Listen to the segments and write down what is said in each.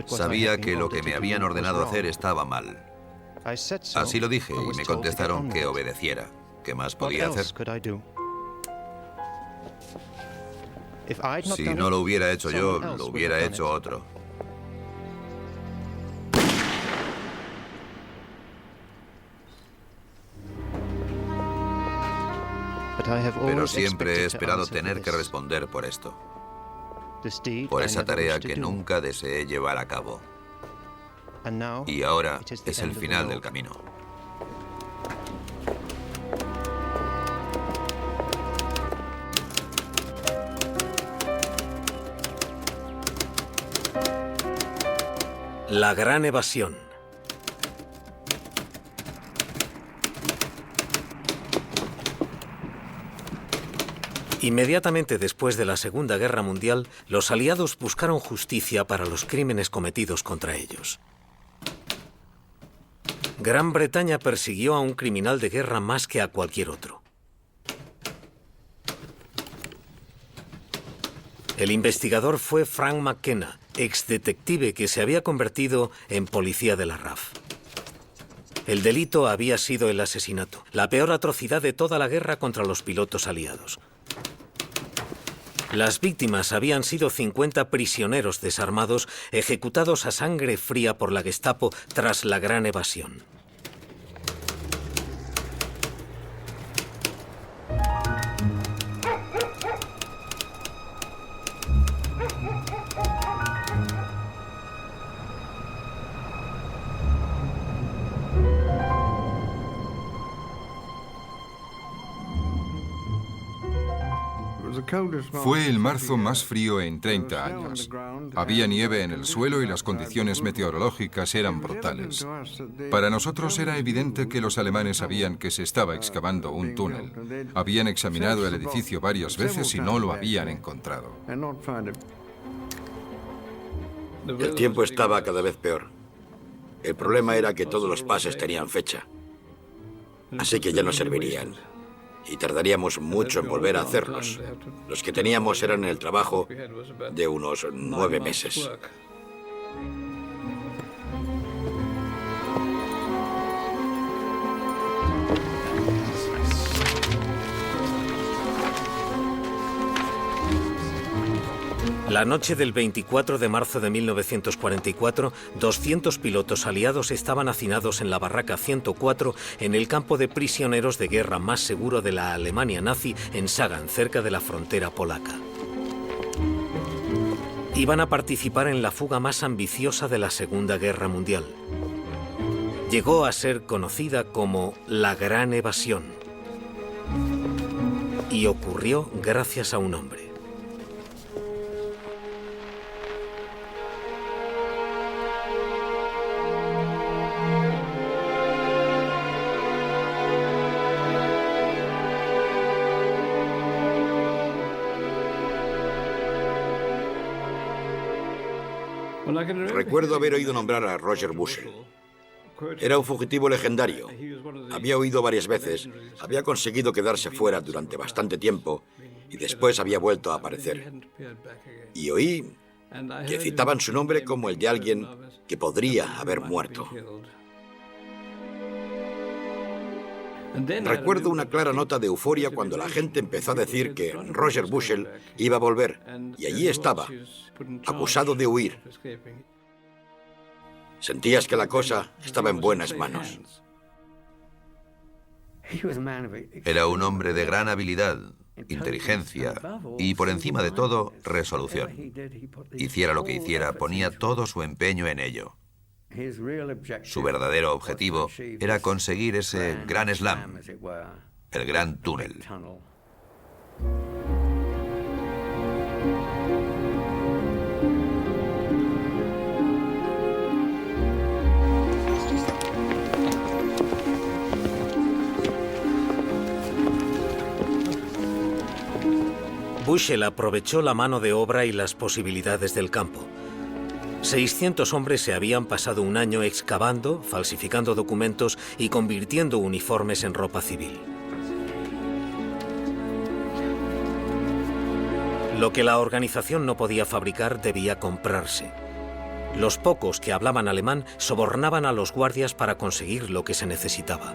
Sabía que lo que me habían ordenado hacer estaba mal. Así lo dije y me contestaron que obedeciera. ¿Qué más podía hacer? Si no lo hubiera hecho yo, lo hubiera hecho otro. Pero siempre he esperado tener que responder por esto. Por esa tarea que nunca deseé llevar a cabo. Y ahora es el final del camino. La gran evasión. Inmediatamente después de la Segunda Guerra Mundial, los aliados buscaron justicia para los crímenes cometidos contra ellos. Gran Bretaña persiguió a un criminal de guerra más que a cualquier otro. El investigador fue Frank McKenna, exdetective que se había convertido en policía de la RAF. El delito había sido el asesinato, la peor atrocidad de toda la guerra contra los pilotos aliados. Las víctimas habían sido 50 prisioneros desarmados ejecutados a sangre fría por la Gestapo tras la gran evasión. Fue el marzo más frío en 30 años. Había nieve en el suelo y las condiciones meteorológicas eran brutales. Para nosotros era evidente que los alemanes sabían que se estaba excavando un túnel. Habían examinado el edificio varias veces y no lo habían encontrado. El tiempo estaba cada vez peor. El problema era que todos los pases tenían fecha. Así que ya no servirían. Y tardaríamos mucho en volver a hacerlos. Los que teníamos eran el trabajo de unos 9 meses. La noche del 24 de marzo de 1944, 200 pilotos aliados estaban hacinados en la barraca 104 en el campo de prisioneros de guerra más seguro de la Alemania nazi en Sagan, cerca de la frontera polaca. Iban a participar en la fuga más ambiciosa de la Segunda Guerra Mundial. Llegó a ser conocida como la Gran Evasión. Y ocurrió gracias a un hombre. Recuerdo haber oído nombrar a Roger Bushell. Era un fugitivo legendario. Había huido varias veces, había conseguido quedarse fuera durante bastante tiempo y después había vuelto a aparecer. Y oí que citaban su nombre como el de alguien que podría haber muerto. Recuerdo una clara nota de euforia cuando la gente empezó a decir que Roger Bushell iba a volver, y allí estaba, acusado de huir. Sentías que la cosa estaba en buenas manos. Era un hombre de gran habilidad, inteligencia y, por encima de todo, resolución. Hiciera lo que hiciera, ponía todo su empeño en ello. Su verdadero objetivo era conseguir ese gran slam, el gran túnel. Bushell aprovechó la mano de obra y las posibilidades del campo. 600 hombres se habían pasado un año excavando, falsificando documentos y convirtiendo uniformes en ropa civil. Lo que la organización no podía fabricar debía comprarse. Los pocos que hablaban alemán sobornaban a los guardias para conseguir lo que se necesitaba.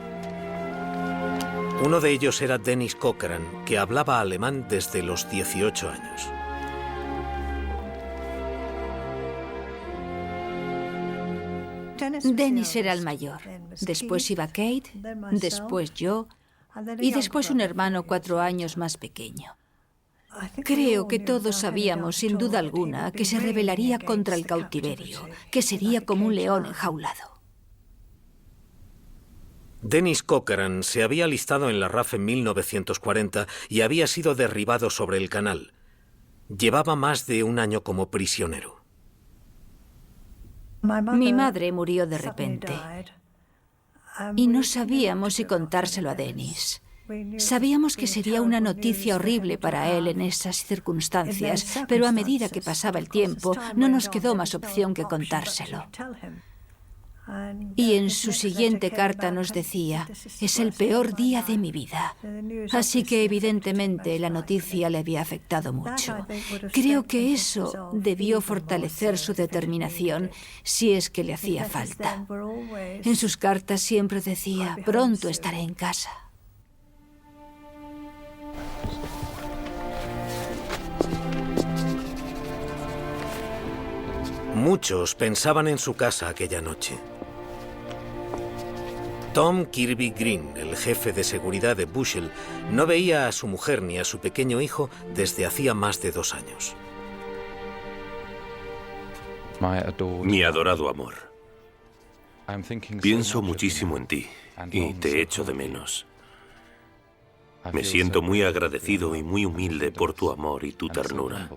Uno de ellos era Dennis Cochran, que hablaba alemán desde los 18 años. Dennis era el mayor. Después iba Kate, después yo y después un hermano 4 años más pequeño. Creo que todos sabíamos, sin duda alguna, que se rebelaría contra el cautiverio, que sería como un león enjaulado. Dennis Cochran se había alistado en la RAF en 1940 y había sido derribado sobre el canal. Llevaba más de un año como prisionero. Mi madre murió de repente y no sabíamos si contárselo a Dennis. Sabíamos que sería una noticia horrible para él en esas circunstancias, pero a medida que pasaba el tiempo no nos quedó más opción que contárselo. Y en su siguiente carta nos decía: es el peor día de mi vida. Así que evidentemente la noticia le había afectado mucho. Creo que eso debió fortalecer su determinación, si es que le hacía falta. En sus cartas siempre decía: pronto estaré en casa. Muchos pensaban en su casa aquella noche. Tom Kirby Green, el jefe de seguridad de Bushel, no veía a su mujer ni a su pequeño hijo desde hacía más de 2 años. Mi adorado amor, pienso muchísimo en ti y te echo de menos. Me siento muy agradecido y muy humilde por tu amor y tu ternura.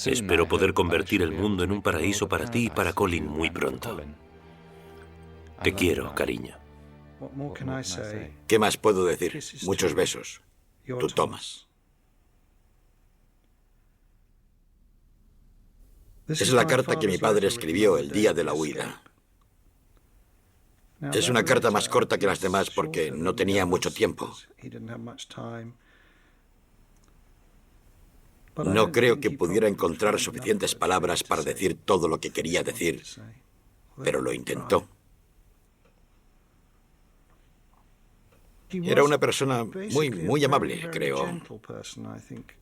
Espero poder convertir el mundo en un paraíso para ti y para Colin muy pronto. Te quiero, cariño. ¿Qué más puedo decir? Muchos besos. Tú, Thomas. Es la carta que mi padre escribió el día de la huida. Es una carta más corta que las demás porque no tenía mucho tiempo. No creo que pudiera encontrar suficientes palabras para decir todo lo que quería decir, pero lo intentó. Era una persona muy amable, creo.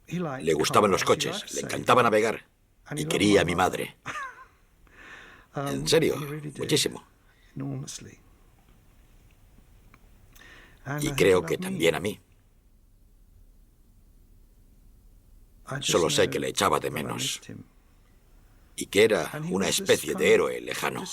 Le gustaban los coches, le encantaba navegar y quería a mi madre. En serio, muchísimo. Y creo que también a mí. Solo sé que le echaba de menos y que era una especie de héroe lejano.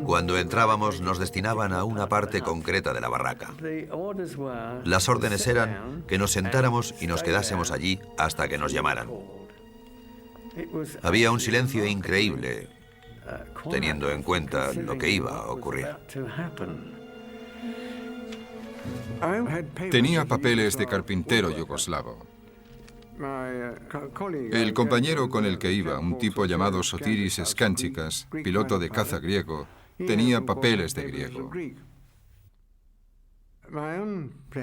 Cuando entrábamos nos destinaban a una parte concreta de la barraca. Las órdenes eran que nos sentáramos y nos quedásemos allí hasta que nos llamaran. Había un silencio increíble, teniendo en cuenta lo que iba a ocurrir. Tenía papeles de carpintero yugoslavo. El compañero con el que iba, un tipo llamado Sotiris Skanchikas, piloto de caza griego, tenía papeles de griego.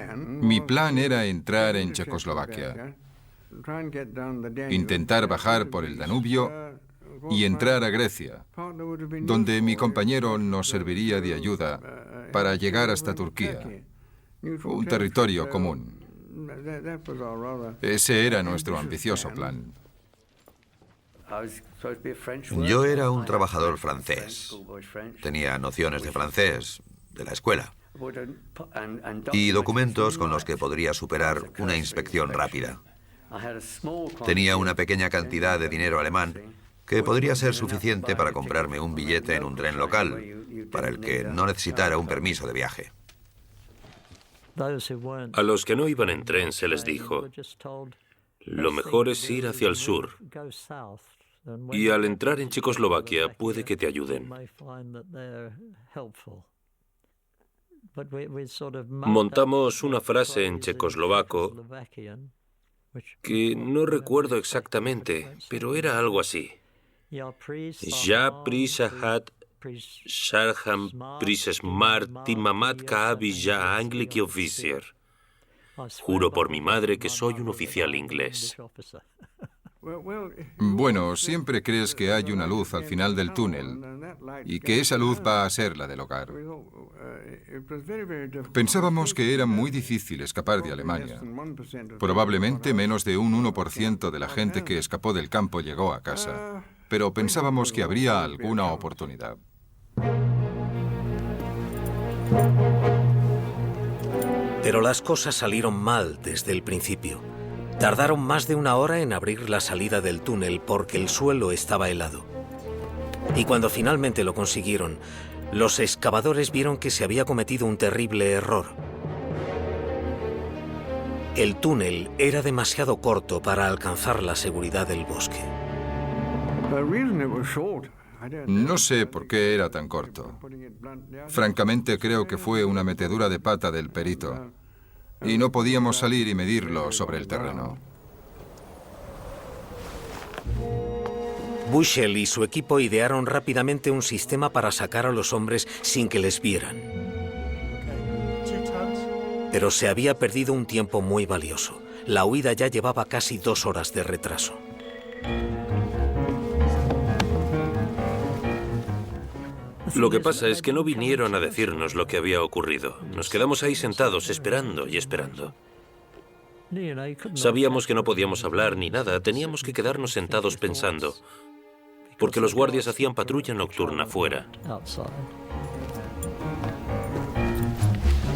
Mi plan era entrar en Checoslovaquia, intentar bajar por el Danubio y entrar a Grecia, donde mi compañero nos serviría de ayuda para llegar hasta Turquía, un territorio común. Ese era nuestro ambicioso plan. Yo era un trabajador francés. Tenía nociones de francés, de la escuela, y documentos con los que podría superar una inspección rápida. Tenía una pequeña cantidad de dinero alemán que podría ser suficiente para comprarme un billete en un tren local, para el que no necesitara un permiso de viaje. A los que no iban en tren se les dijo: lo mejor es ir hacia el sur, y al entrar en Checoslovaquia puede que te ayuden. Montamos una frase en checoslovaco que no recuerdo exactamente, pero era algo así. Ja prisahat Sharham prisesmar timamatka abija angliki officer. Juro por mi madre que soy un oficial inglés. Bueno, siempre crees que hay una luz al final del túnel y que esa luz va a ser la del hogar. Pensábamos que era muy difícil escapar de Alemania. Probablemente menos de un 1% de la gente que escapó del campo llegó a casa, pero pensábamos que habría alguna oportunidad. Pero las cosas salieron mal desde el principio. Tardaron más de 1 hora en abrir la salida del túnel porque el suelo estaba helado. Y cuando finalmente lo consiguieron, los excavadores vieron que se había cometido un terrible error. El túnel era demasiado corto para alcanzar la seguridad del bosque. No sé por qué era tan corto. Francamente, creo que fue una metedura de pata del perito. Y no podíamos salir y medirlo sobre el terreno. Bushell y su equipo idearon rápidamente un sistema para sacar a los hombres sin que les vieran. Pero se había perdido un tiempo muy valioso. La huida ya llevaba casi 2 horas de retraso. Lo que pasa es que no vinieron a decirnos lo que había ocurrido. Nos quedamos ahí sentados esperando y esperando. Sabíamos que no podíamos hablar ni nada, teníamos que quedarnos sentados pensando, porque los guardias hacían patrulla nocturna fuera.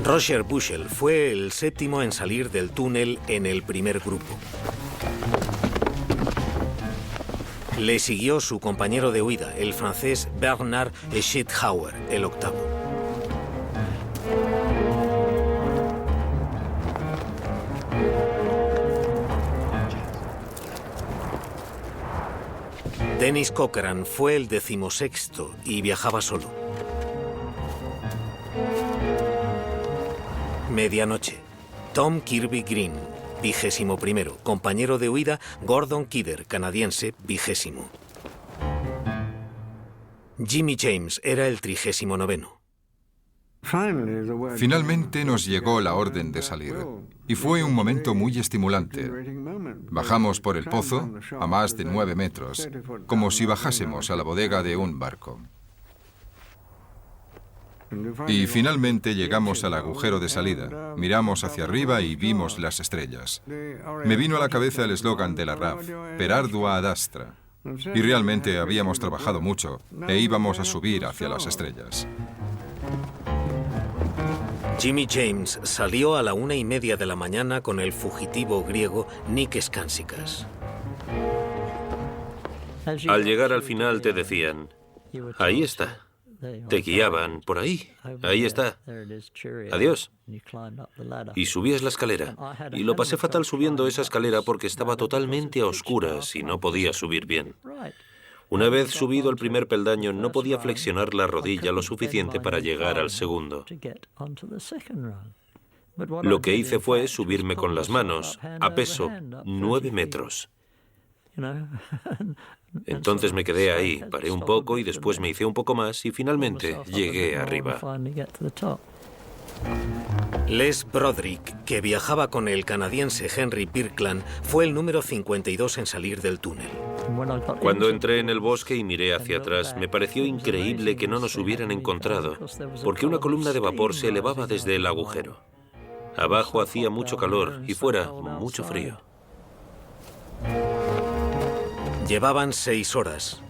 Roger Bushell fue el 7º en salir del túnel en el primer grupo. Le siguió su compañero de huida, el francés Bernard Schithauer, el 8º. Dennis Cochran fue el 16º y viajaba solo. Medianoche. Tom Kirby Green, 21º. Compañero de huida, Gordon Kidder, canadiense, 20º. Jimmy James era el 39º. Finalmente nos llegó la orden de salir. Y fue un momento muy estimulante. Bajamos por el pozo a más de 9 metros, como si bajásemos a la bodega de un barco. Y finalmente llegamos al agujero de salida. Miramos hacia arriba y vimos las estrellas. Me vino a la cabeza el eslogan de la RAF, Per ardua ad astra. Y realmente habíamos trabajado mucho e íbamos a subir hacia las estrellas. Jimmy James salió a la 1:30 de la mañana con el fugitivo griego Nick Skansikas. Al llegar al final te decían, ahí está. Te guiaban por ahí. Ahí está. Adiós. Y subías la escalera. Y lo pasé fatal subiendo esa escalera porque estaba totalmente a oscuras y no podía subir bien. Una vez subido el primer peldaño, no podía flexionar la rodilla lo suficiente para llegar al segundo. Lo que hice fue subirme con las manos, a peso, 9 metros. Entonces me quedé ahí, paré un poco y después me hice un poco más y finalmente llegué arriba. Les Broderick, que viajaba con el canadiense Henry Birkland, fue el número 52 en salir del túnel. Cuando entré en el bosque y miré hacia atrás, me pareció increíble que no nos hubieran encontrado, porque una columna de vapor se elevaba desde el agujero. Abajo hacía mucho calor y fuera mucho frío. Llevaban 6 horas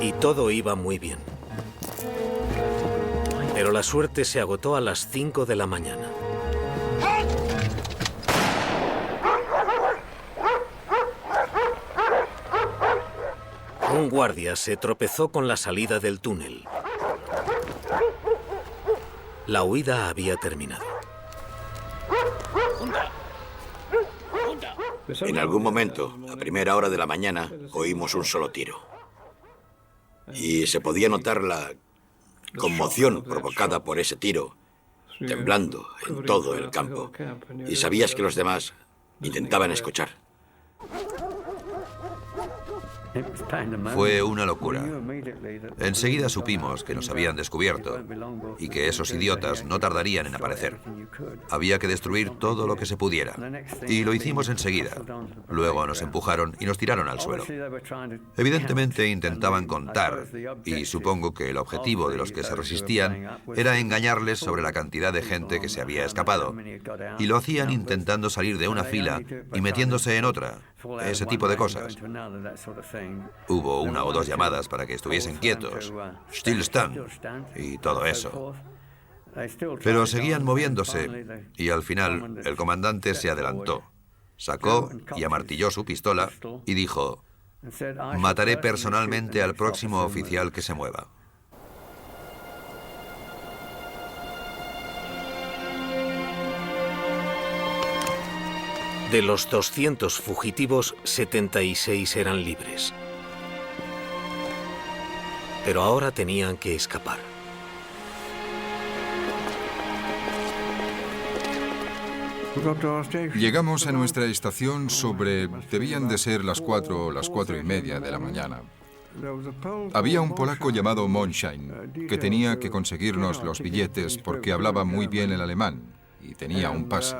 y todo iba muy bien. Pero la suerte se agotó a las 5 de la mañana. Un guardia se tropezó con la salida del túnel. La huida había terminado. En algún momento, a primera hora de la mañana, oímos un solo tiro. Y se podía notar la conmoción provocada por ese tiro temblando en todo el campo, y sabías que los demás intentaban escuchar. Fue una locura. Enseguida supimos que nos habían descubierto y que esos idiotas no tardarían en aparecer. Había que destruir todo lo que se pudiera. Y lo hicimos enseguida. Luego nos empujaron y nos tiraron al suelo. Evidentemente intentaban contar, y supongo que el objetivo de los que se resistían era engañarles sobre la cantidad de gente que se había escapado. Y lo hacían intentando salir de una fila y metiéndose en otra. Ese tipo de cosas. Hubo 1 o 2 llamadas para que estuviesen quietos, still stand, y todo eso. Pero seguían moviéndose, y al final el comandante se adelantó, sacó y amartilló su pistola y dijo: mataré personalmente al próximo oficial que se mueva. De los 200 fugitivos, 76 eran libres. Pero ahora tenían que escapar. Llegamos a nuestra estación debían de ser las 4 o las 4:30 de la mañana. Había un polaco llamado Monshine que tenía que conseguirnos los billetes porque hablaba muy bien el alemán y tenía un pase.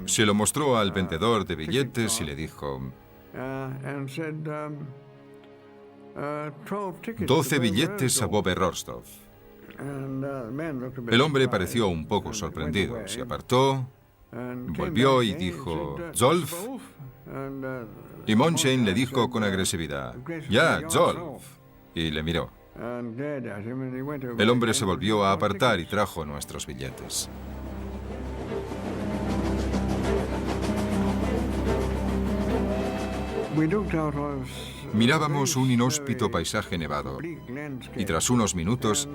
Se lo mostró al vendedor de billetes y le dijo: 12 billetes a Bobbe Rostov. El hombre pareció un poco sorprendido. Se apartó, volvió y dijo: Zolf. Y Monshine le dijo con agresividad: ya, Zolf. Y le miró. El hombre se volvió a apartar y trajo nuestros billetes. Mirábamos un inhóspito paisaje nevado y tras unos minutos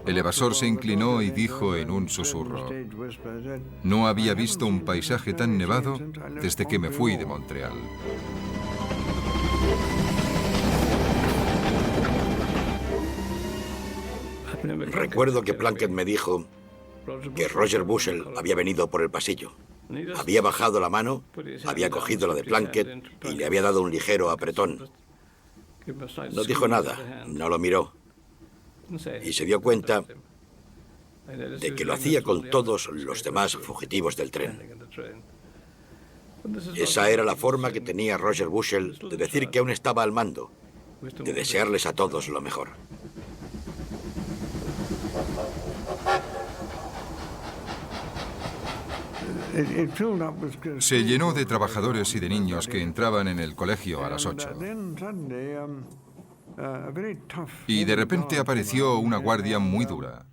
el evasor se inclinó y dijo en un susurro: no había visto un paisaje tan nevado desde que me fui de Montreal. Recuerdo que Plunkett me dijo que Roger Bushell había venido por el pasillo. Había bajado la mano, había cogido la de Plunkett y le había dado un ligero apretón. No dijo nada, no lo miró. Y se dio cuenta de que lo hacía con todos los demás fugitivos del tren. Esa era la forma que tenía Roger Bushell de decir que aún estaba al mando, de desearles a todos lo mejor. Se llenó de trabajadores y de niños que entraban en el colegio a las 8. Y de repente apareció una guardia muy dura.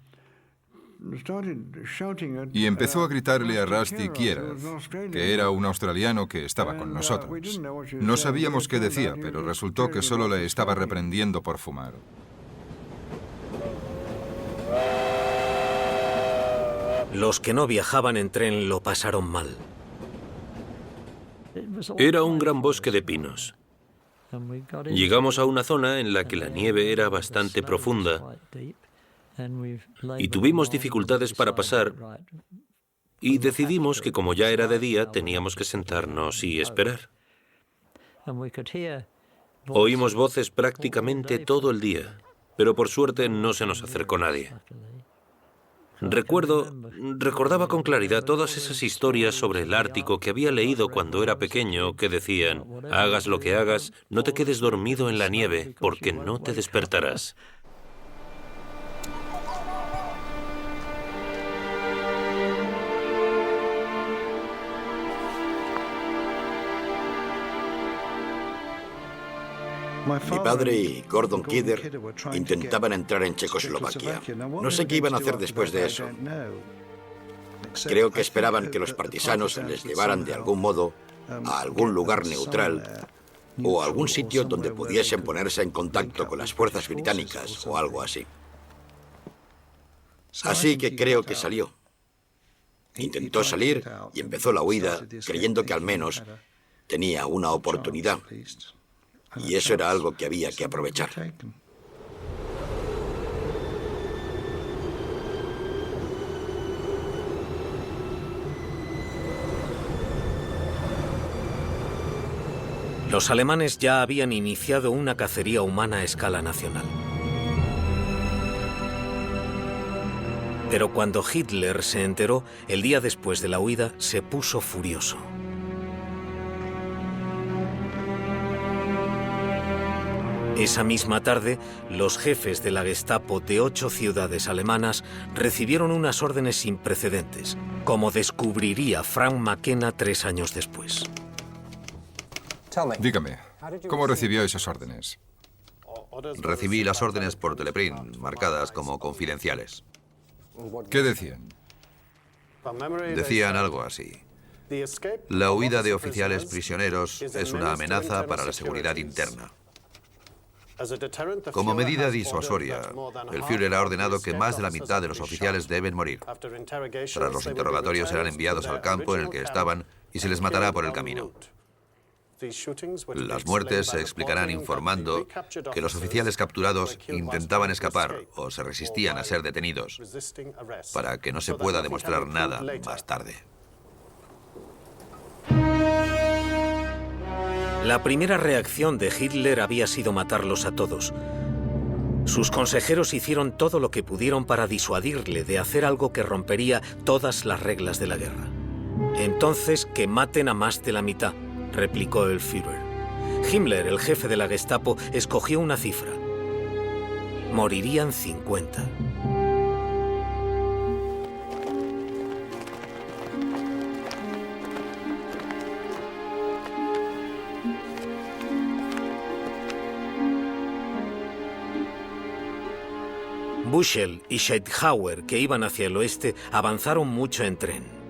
Y empezó a gritarle a Rusty Kieran, que era un australiano que estaba con nosotros. No sabíamos qué decía, pero resultó que solo le estaba reprendiendo por fumar. Los que no viajaban en tren lo pasaron mal. Era un gran bosque de pinos. Llegamos a una zona en la que la nieve era bastante profunda y tuvimos dificultades para pasar y decidimos que como ya era de día teníamos que sentarnos y esperar. Oímos voces prácticamente todo el día, pero por suerte no se nos acercó nadie. Recordaba con claridad todas esas historias sobre el Ártico que había leído cuando era pequeño que decían: hagas lo que hagas, no te quedes dormido en la nieve porque no te despertarás. Mi padre y Gordon Kidder intentaban entrar en Checoslovaquia. No sé qué iban a hacer después de eso. Creo que esperaban que los partisanos les llevaran de algún modo a algún lugar neutral o a algún sitio donde pudiesen ponerse en contacto con las fuerzas británicas o algo así. Así que creo que salió. Intentó salir y empezó la huida creyendo que al menos tenía una oportunidad. Y eso era algo que había que aprovechar. Los alemanes ya habían iniciado una cacería humana a escala nacional. Pero cuando Hitler se enteró, el día después de la huida, se puso furioso. Esa misma tarde, los jefes de la Gestapo de 8 ciudades alemanas recibieron unas órdenes sin precedentes, como descubriría Frank McKenna 3 años después. Dígame, ¿cómo recibió esas órdenes? Recibí las órdenes por teleprint, marcadas como confidenciales. ¿Qué decían? Decían algo así. La huida de oficiales prisioneros es una amenaza para la seguridad interna. Como medida disuasoria, el Führer ha ordenado que más de la mitad de los oficiales deben morir. Tras los interrogatorios serán enviados al campo en el que estaban y se les matará por el camino. Las muertes se explicarán informando que los oficiales capturados intentaban escapar o se resistían a ser detenidos para que no se pueda demostrar nada más tarde. La primera reacción de Hitler había sido matarlos a todos. Sus consejeros hicieron todo lo que pudieron para disuadirle de hacer algo que rompería todas las reglas de la guerra. Entonces, que maten a más de la mitad, replicó el Führer. Himmler, el jefe de la Gestapo, escogió una cifra. Morirían 50. Buchel y Scheithauer, que iban hacia el oeste, avanzaron mucho en tren.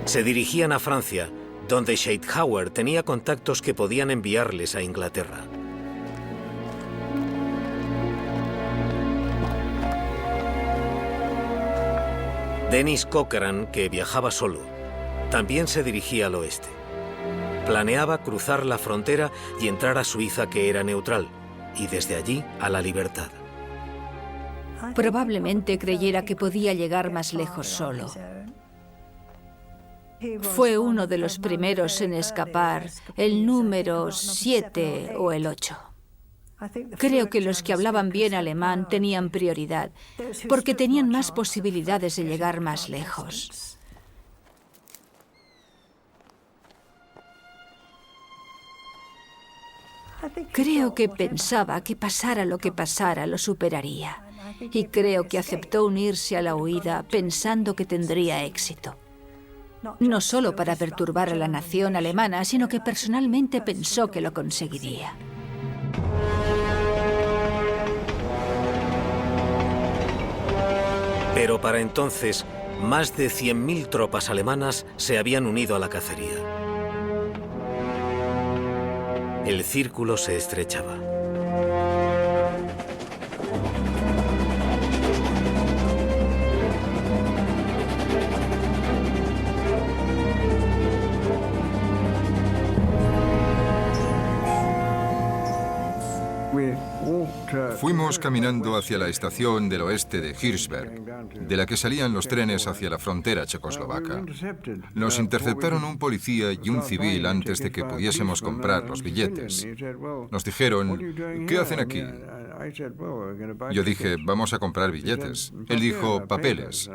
Se dirigían a Francia, donde Scheithauer tenía contactos que podían enviarles a Inglaterra. Dennis Cochrane, que viajaba solo, también se dirigía al oeste. Planeaba cruzar la frontera y entrar a Suiza, que era neutral, y desde allí a la libertad. Probablemente creyera que podía llegar más lejos solo. Fue uno de los primeros en escapar, el número 7 o el 8. Creo que los que hablaban bien alemán tenían prioridad, porque tenían más posibilidades de llegar más lejos. Creo que pensaba que pasara lo que pasara, lo superaría. Y creo que aceptó unirse a la huida pensando que tendría éxito. No solo para perturbar a la nación alemana, sino que personalmente pensó que lo conseguiría. Pero para entonces, más de 100.000 tropas alemanas se habían unido a la cacería. El círculo se estrechaba. Fuimos caminando hacia la estación del oeste de Hirschberg, de la que salían los trenes hacia la frontera checoslovaca. Nos interceptaron un policía y un civil antes de que pudiésemos comprar los billetes. Nos dijeron, ¿qué hacen aquí? Yo dije, vamos a comprar billetes. Él dijo, papeles.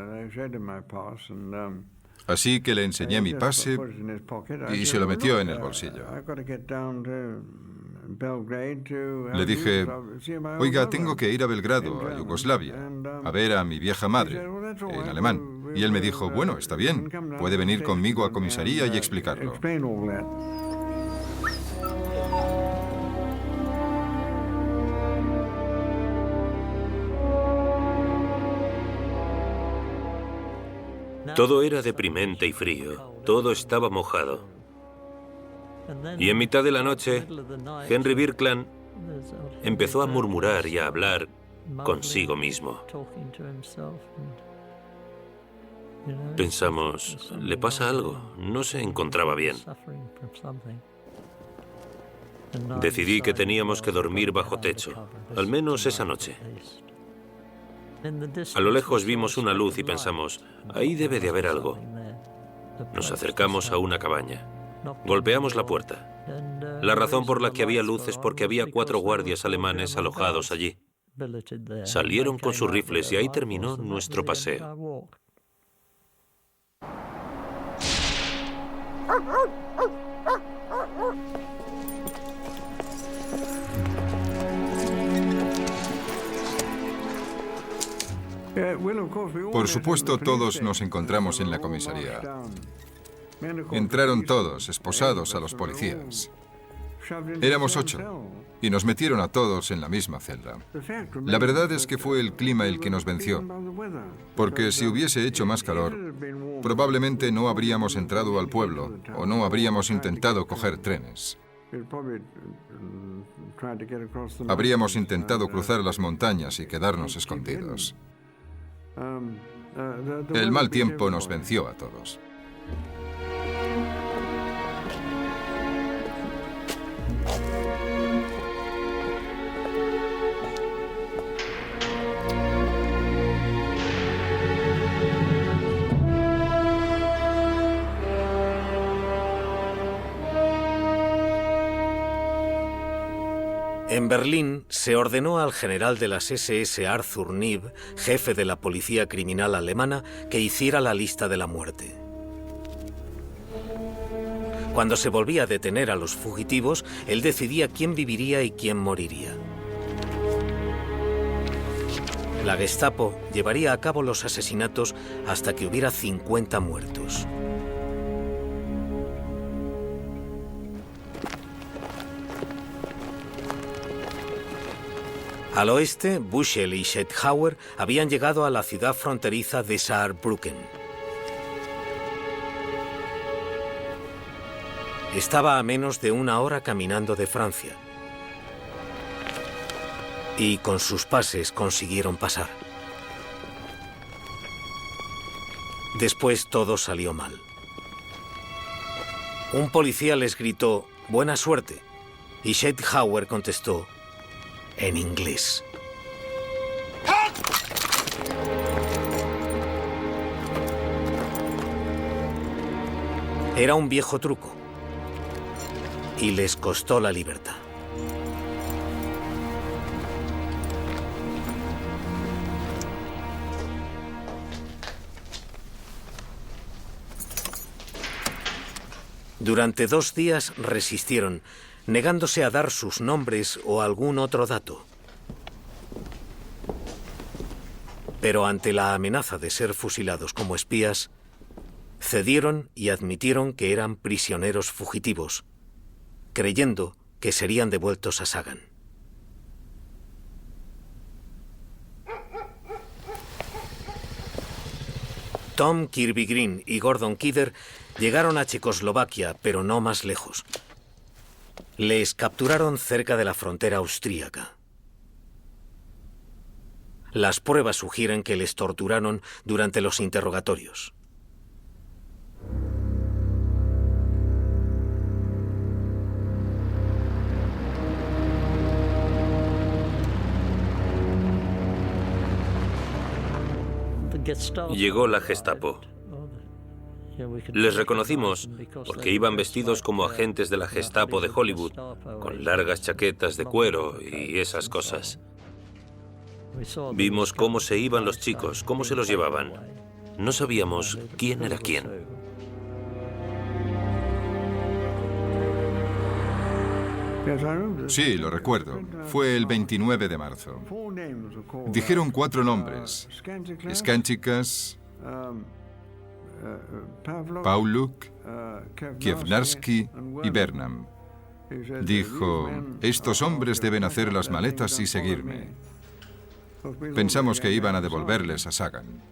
Así que le enseñé mi pase y se lo metió en el bolsillo. Le dije, oiga, tengo que ir a Belgrado, a Yugoslavia, a ver a mi vieja madre, en alemán. Y él me dijo, bueno, está bien, puede venir conmigo a comisaría y explicarlo. Todo era deprimente y frío, todo estaba mojado. Y en mitad de la noche, Henry Birkeland empezó a murmurar y a hablar consigo mismo. Pensamos, ¿le pasa algo? No se encontraba bien. Decidí que teníamos que dormir bajo techo, al menos esa noche. A lo lejos vimos una luz y pensamos, ahí debe de haber algo. Nos acercamos a una cabaña. Golpeamos la puerta. La razón por la que había luz es porque había 4 guardias alemanes alojados allí. Salieron con sus rifles y ahí terminó nuestro paseo. Por supuesto, todos nos encontramos en la comisaría. Entraron todos, esposados a los policías. Éramos 8 y nos metieron a todos en la misma celda. La verdad es que fue el clima el que nos venció, porque si hubiese hecho más calor, probablemente no habríamos entrado al pueblo o no habríamos intentado coger trenes. Habríamos intentado cruzar las montañas y quedarnos escondidos. El mal tiempo nos venció a todos. En Berlín se ordenó al general de las SS Arthur Nieb, jefe de la policía criminal alemana, que hiciera la lista de la muerte. Cuando se volvía a detener a los fugitivos, él decidía quién viviría y quién moriría. La Gestapo llevaría a cabo los asesinatos hasta que hubiera 50 muertos. Al oeste, Buschel y Schethauer habían llegado a la ciudad fronteriza de Saarbrücken. Estaba a menos de 1 hora caminando de Francia. Y con sus pases consiguieron pasar. Después todo salió mal. Un policía les gritó «Buena suerte» y Schethauer contestó en inglés. Era un viejo truco y les costó la libertad. Durante 2 días resistieron, negándose a dar sus nombres o algún otro dato. Pero ante la amenaza de ser fusilados como espías, cedieron y admitieron que eran prisioneros fugitivos, creyendo que serían devueltos a Sagan. Tom Kirby Green y Gordon Kidder llegaron a Checoslovaquia, pero no más lejos. Les capturaron cerca de la frontera austríaca. Las pruebas sugieren que les torturaron durante los interrogatorios. Llegó la Gestapo. Les reconocimos porque iban vestidos como agentes de la Gestapo de Hollywood, con largas chaquetas de cuero y esas cosas. Vimos cómo se iban los chicos, cómo se los llevaban. No sabíamos quién era quién. Sí, lo recuerdo. Fue el 29 de marzo. Dijeron 4 nombres. Skančikas, Pauluk, Kievnarski y Bernam. Dijo, estos hombres deben hacer las maletas y seguirme. Pensamos que iban a devolverles a Sagan.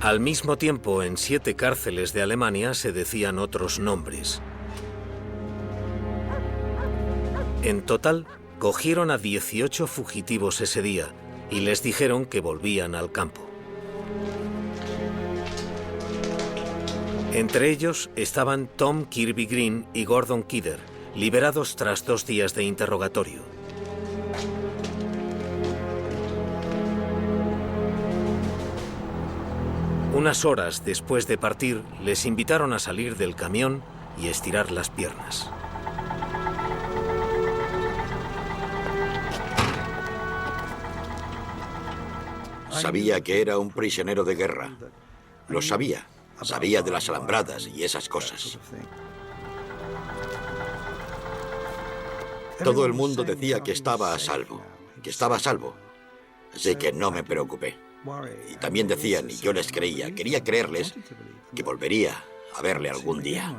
Al mismo tiempo, en 7 cárceles de Alemania se decían otros nombres. En total, cogieron a 18 fugitivos ese día y les dijeron que volvían al campo. Entre ellos estaban Tom Kirby Green y Gordon Kidder, liberados tras 2 días de interrogatorio. Unas horas después de partir, les invitaron a salir del camión y estirar las piernas. Sabía que era un prisionero de guerra. Lo sabía. Sabía de las alambradas y esas cosas. Todo el mundo decía que estaba a salvo. Que estaba a salvo. Así que no me preocupé. Y también decían, y yo les creía, quería creerles, que volvería a verle algún día.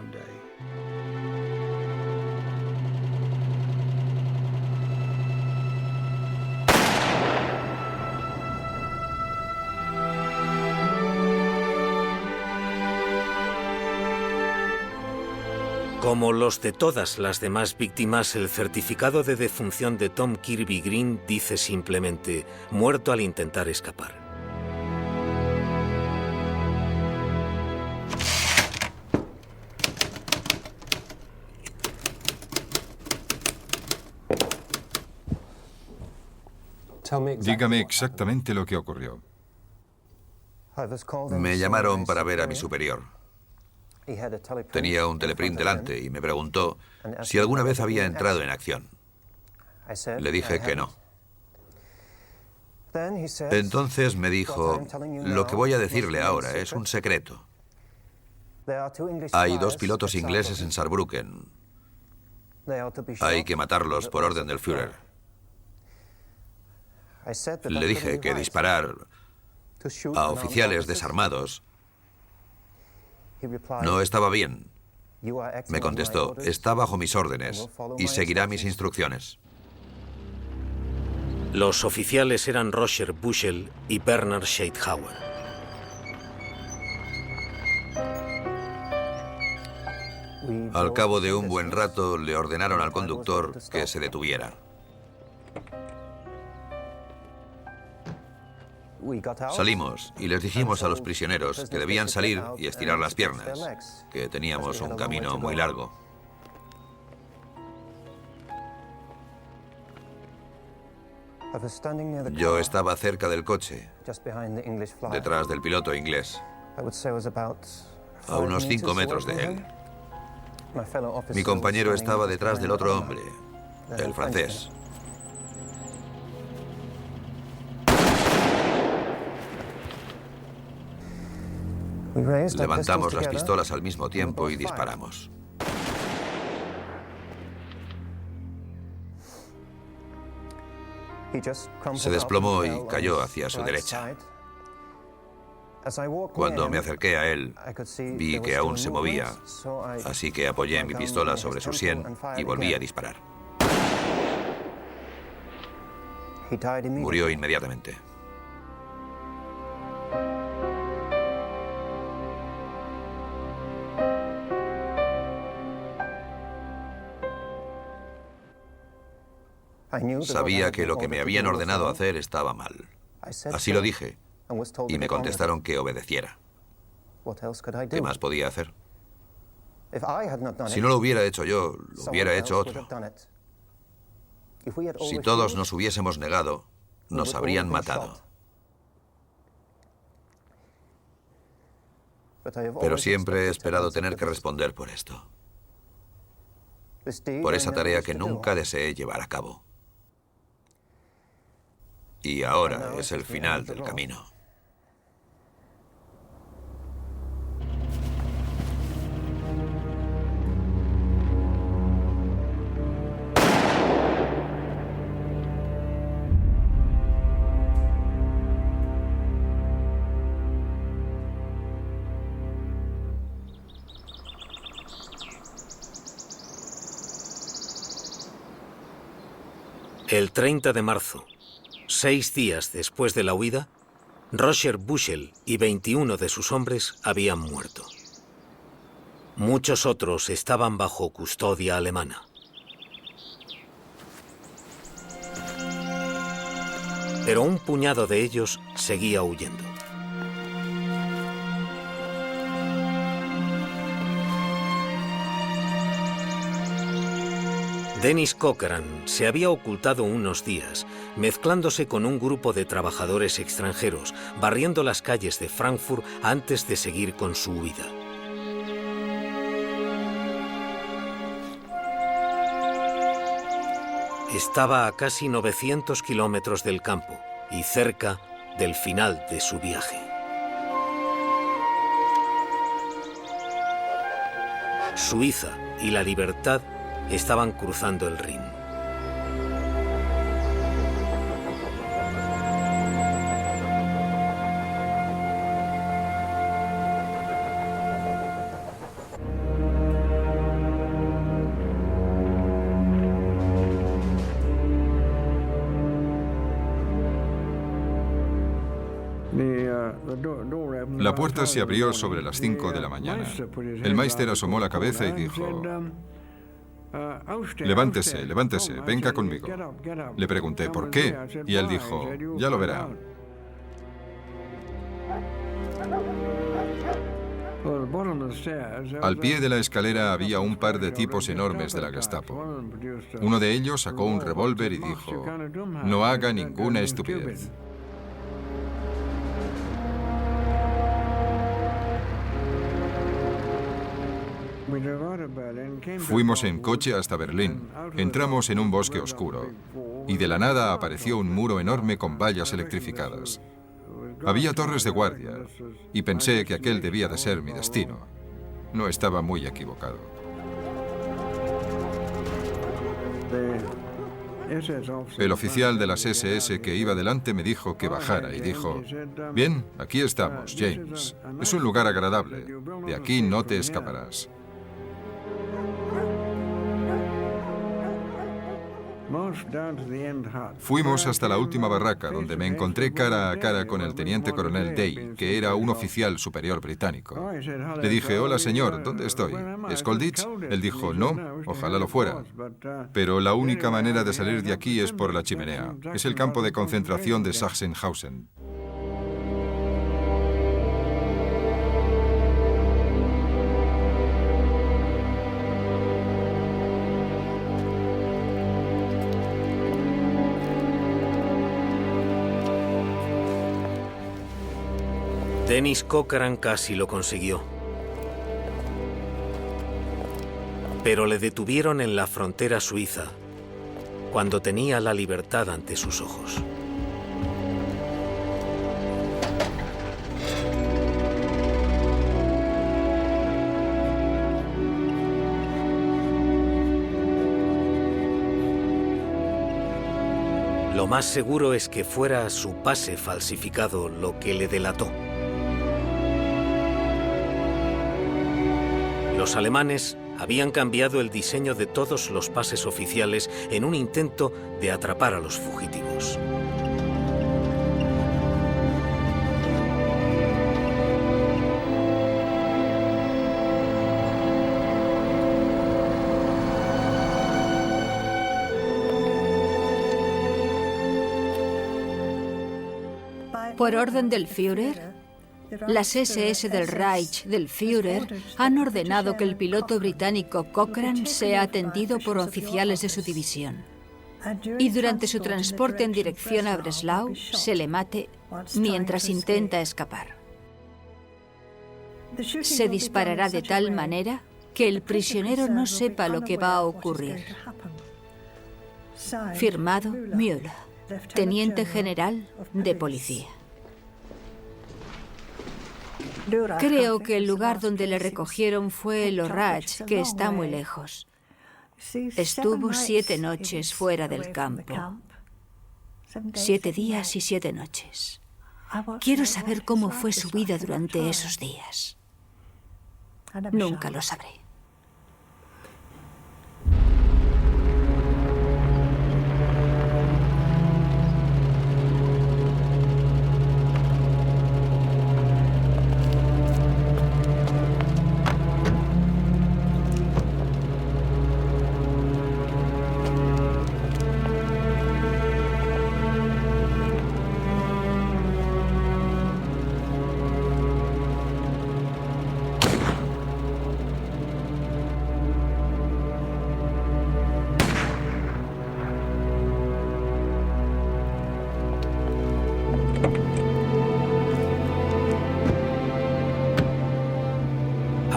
Como los de todas las demás víctimas, el certificado de defunción de Tom Kirby Green dice simplemente muerto al intentar escapar. Dígame exactamente lo que ocurrió. Me llamaron para ver a mi superior. Tenía un teleprint delante y me preguntó si alguna vez había entrado en acción. Le dije que no. Entonces me dijo, lo que voy a decirle ahora es un secreto. Hay 2 pilotos ingleses en Saarbrücken. Hay que matarlos por orden del Führer. Le dije que disparar a oficiales desarmados no estaba bien. Me contestó, está bajo mis órdenes y seguirá mis instrucciones. Los oficiales eran Roger Bushel y Bernard Scheithauer. Al cabo de un buen rato le ordenaron al conductor que se detuviera. Salimos y les dijimos a los prisioneros que debían salir y estirar las piernas, que teníamos un camino muy largo. Yo estaba cerca del coche, detrás del piloto inglés, a unos 5 metros de él. Mi compañero estaba detrás del otro hombre, el francés. Levantamos las pistolas al mismo tiempo y disparamos. Se desplomó y cayó hacia su derecha. Cuando me acerqué a él, vi que aún se movía, así que apoyé mi pistola sobre su sien y volví a disparar. Murió inmediatamente. Sabía que lo que me habían ordenado hacer estaba mal. Así lo dije, y me contestaron que obedeciera. ¿Qué más podía hacer? Si no lo hubiera hecho yo, lo hubiera hecho otro. Si todos nos hubiésemos negado, nos habrían matado. Pero siempre he esperado tener que responder por esto. Por esa tarea que nunca deseé llevar a cabo. Y ahora es el final del camino. El 30 de marzo, 6 días después de la huida, Roger Bushel y 21 de sus hombres habían muerto. Muchos otros estaban bajo custodia alemana. Pero un puñado de ellos seguía huyendo. Dennis Cochran se había ocultado unos días, mezclándose con un grupo de trabajadores extranjeros, barriendo las calles de Frankfurt antes de seguir con su huida. Estaba a casi 900 kilómetros del campo y cerca del final de su viaje. Suiza y la libertad estaban cruzando el Rin. La puerta se abrió sobre las 5 de la mañana. El Meister asomó la cabeza y dijo: Levántese, levántese, venga conmigo. Le pregunté por qué, y él dijo: ya lo verá. Al pie de la escalera había un par de tipos enormes de la Gestapo. Uno de ellos sacó un revólver y dijo: no haga ninguna estupidez. Fuimos en coche hasta Berlín. Entramos en un bosque oscuro y de la nada apareció un muro enorme con vallas electrificadas. Había torres de guardia y pensé que aquel debía de ser mi destino. No estaba muy equivocado. El oficial de las SS que iba delante me dijo que bajara y dijo: bien, aquí estamos, James. Es un lugar agradable. De aquí no te escaparás. Fuimos hasta la última barraca, donde me encontré cara a cara con el teniente coronel Day, que era un oficial superior británico. Le dije: hola señor, ¿dónde estoy? ¿Es Colditz? Él dijo: no, ojalá lo fuera. Pero la única manera de salir de aquí es por la chimenea. Es el campo de concentración de Sachsenhausen. Dennis Cochran casi lo consiguió. Pero le detuvieron en la frontera suiza, cuando tenía la libertad ante sus ojos. Lo más seguro es que fuera su pase falsificado lo que le delató. Los alemanes habían cambiado el diseño de todos los pases oficiales en un intento de atrapar a los fugitivos. Por orden del Führer, las SS del Reich del Führer han ordenado que el piloto británico Cochran sea atendido por oficiales de su división. Y durante su transporte en dirección a Breslau se le mate mientras intenta escapar. Se disparará de tal manera que el prisionero no sepa lo que va a ocurrir. Firmado Müller, teniente general de policía. Creo que el lugar donde le recogieron fue el Orach, que está muy lejos. Estuvo 7 noches fuera del campo. 7 días y 7 noches. Quiero saber cómo fue su vida durante esos días. Nunca lo sabré.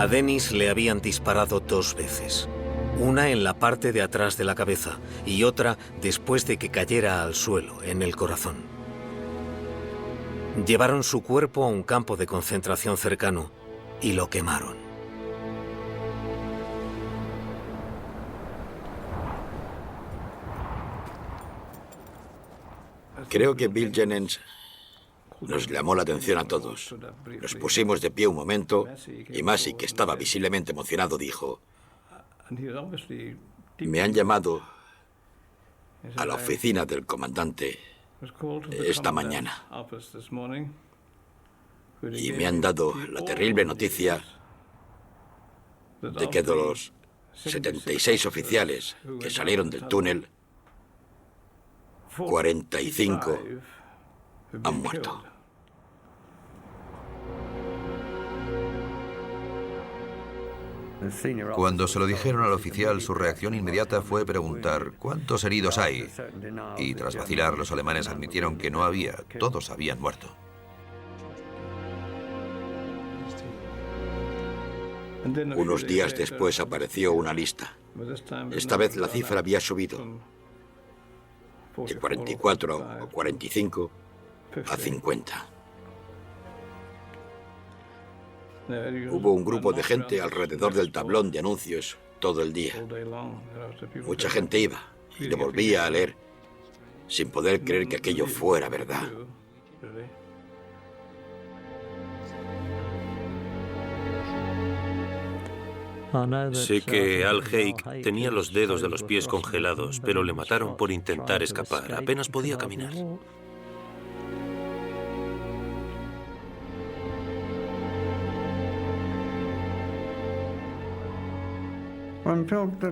A Dennis le habían disparado 2 veces. Una en la parte de atrás de la cabeza y otra después de que cayera al suelo, en el corazón. Llevaron su cuerpo a un campo de concentración cercano y lo quemaron. Creo que Bill Jennings nos llamó la atención a todos. Nos pusimos de pie un momento y Massey, que estaba visiblemente emocionado, dijo: me han llamado a la oficina del comandante esta mañana y me han dado la terrible noticia de que de los 76 oficiales que salieron del túnel, 45 han muerto. Cuando se lo dijeron al oficial, su reacción inmediata fue preguntar ¿cuántos heridos hay? Y tras vacilar, los alemanes admitieron que no había, todos habían muerto. Unos días después apareció una lista. Esta vez la cifra había subido de 44 o 45 a 50. Hubo un grupo de gente alrededor del tablón de anuncios todo el día. Mucha gente iba y le volvía a leer sin poder creer que aquello fuera verdad. Sé que Al Haig tenía los dedos de los pies congelados, pero le mataron por intentar escapar. Apenas podía caminar.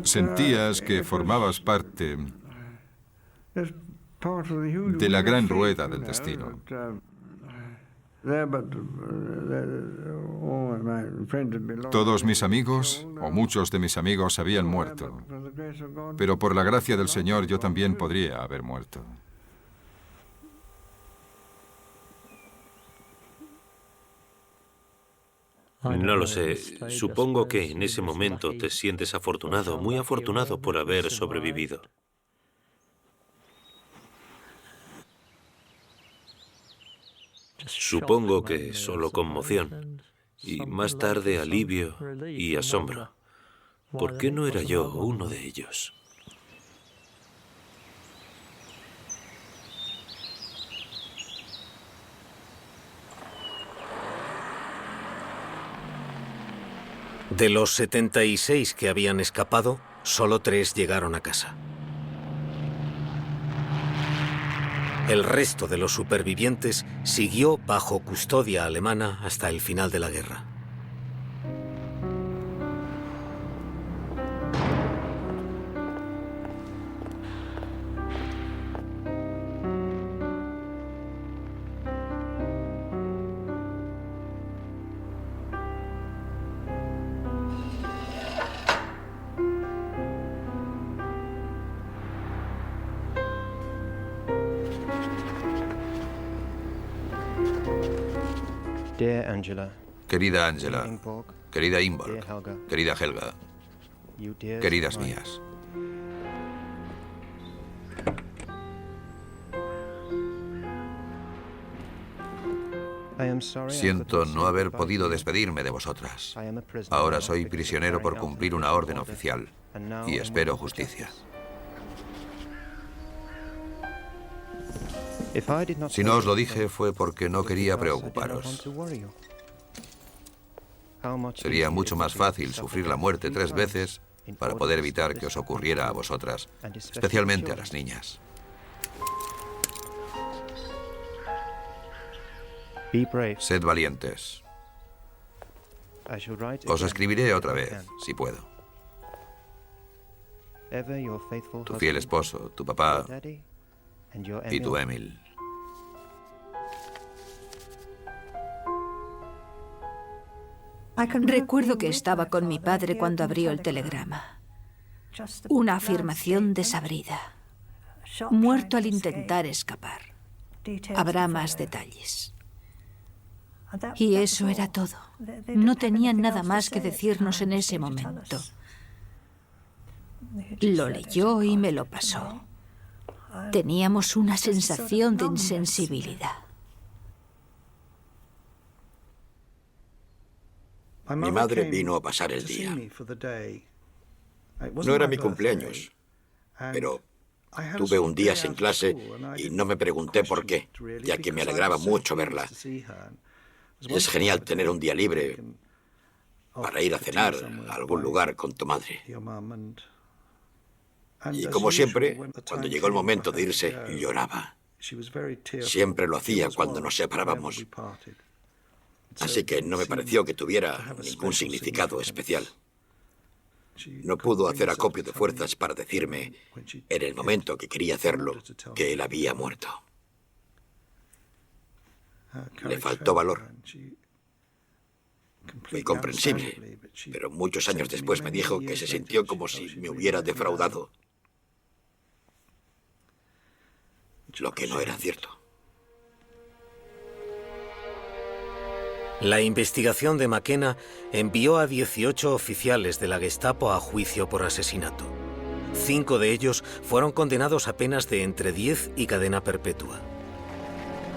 Sentías que formabas parte de la gran rueda del destino. Todos mis amigos, o muchos de mis amigos, habían muerto. Pero por la gracia del Señor yo también podría haber muerto. No lo sé. Supongo que en ese momento te sientes afortunado, muy afortunado por haber sobrevivido. Supongo que solo conmoción. Y más tarde alivio y asombro. ¿Por qué no era yo uno de ellos? De los 76 que habían escapado, solo 3 llegaron a casa. El resto de los supervivientes siguió bajo custodia alemana hasta el final de la guerra. Querida Angela, querida Ingeborg, querida Helga, queridas mías. Siento no haber podido despedirme de vosotras. Ahora soy prisionero por cumplir una orden oficial y espero justicia. Si no os lo dije fue porque no quería preocuparos. Sería mucho más fácil sufrir la muerte 3 veces para poder evitar que os ocurriera a vosotras, especialmente a las niñas. Sed valientes. Os escribiré otra vez, si puedo. Tu fiel esposo, tu papá y tu Emil. Recuerdo que estaba con mi padre cuando abrió el telegrama. Una afirmación desabrida. Muerto al intentar escapar. Habrá más detalles. Y eso era todo. No tenían nada más que decirnos en ese momento. Lo leyó y me lo pasó. Teníamos una sensación de insensibilidad. Mi madre vino a pasar el día. No era mi cumpleaños, pero tuve un día sin clase y no me pregunté por qué, ya que me alegraba mucho verla. Es genial tener un día libre para ir a cenar a algún lugar con tu madre. Y como siempre, cuando llegó el momento de irse, lloraba. Siempre lo hacía cuando nos separábamos. Así que no me pareció que tuviera ningún significado especial. No pudo hacer acopio de fuerzas para decirme, en el momento que quería hacerlo, que él había muerto. Le faltó valor. Muy comprensible, pero muchos años después me dijo que se sintió como si me hubiera defraudado. Lo que no era cierto. La investigación de McKenna envió a 18 oficiales de la Gestapo a juicio por asesinato. 5 de ellos fueron condenados a penas de entre 10 y cadena perpetua.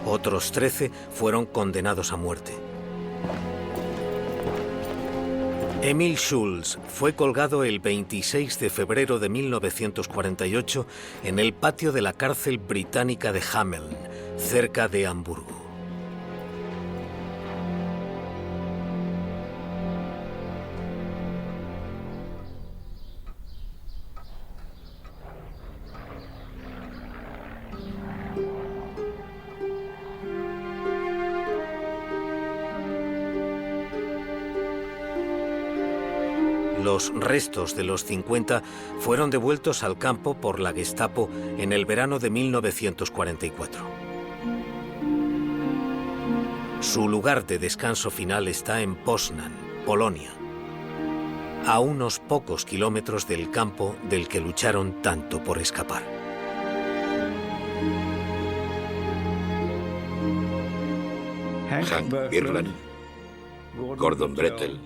Otros 13 fueron condenados a muerte. Emil Schulz fue colgado el 26 de febrero de 1948 en el patio de la cárcel británica de Hameln, cerca de Hamburgo. Los restos de los 50 fueron devueltos al campo por la Gestapo en el verano de 1944. Su lugar de descanso final está en Poznań, Polonia, a unos pocos kilómetros del campo del que lucharon tanto por escapar. Hank Birland, Gordon Brettel,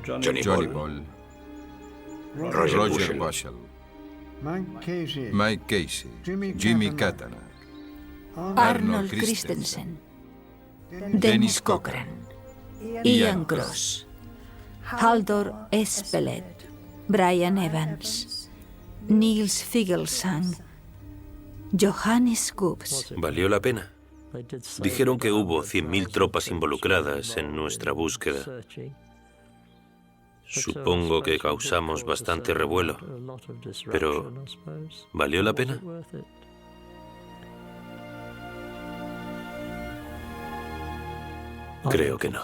Johnny Ball, Roger Bushell, Mike Casey, Jimmy Katana, Arnold Christensen, Dennis Cochran, Ian Cross, Haldor Espelet, Brian Evans, Niels Figelsang, Johannes Gubbs. ¿Valió la pena? Dijeron que hubo 100.000 tropas involucradas en nuestra búsqueda. Supongo que causamos bastante revuelo, pero ¿valió la pena? Creo que no.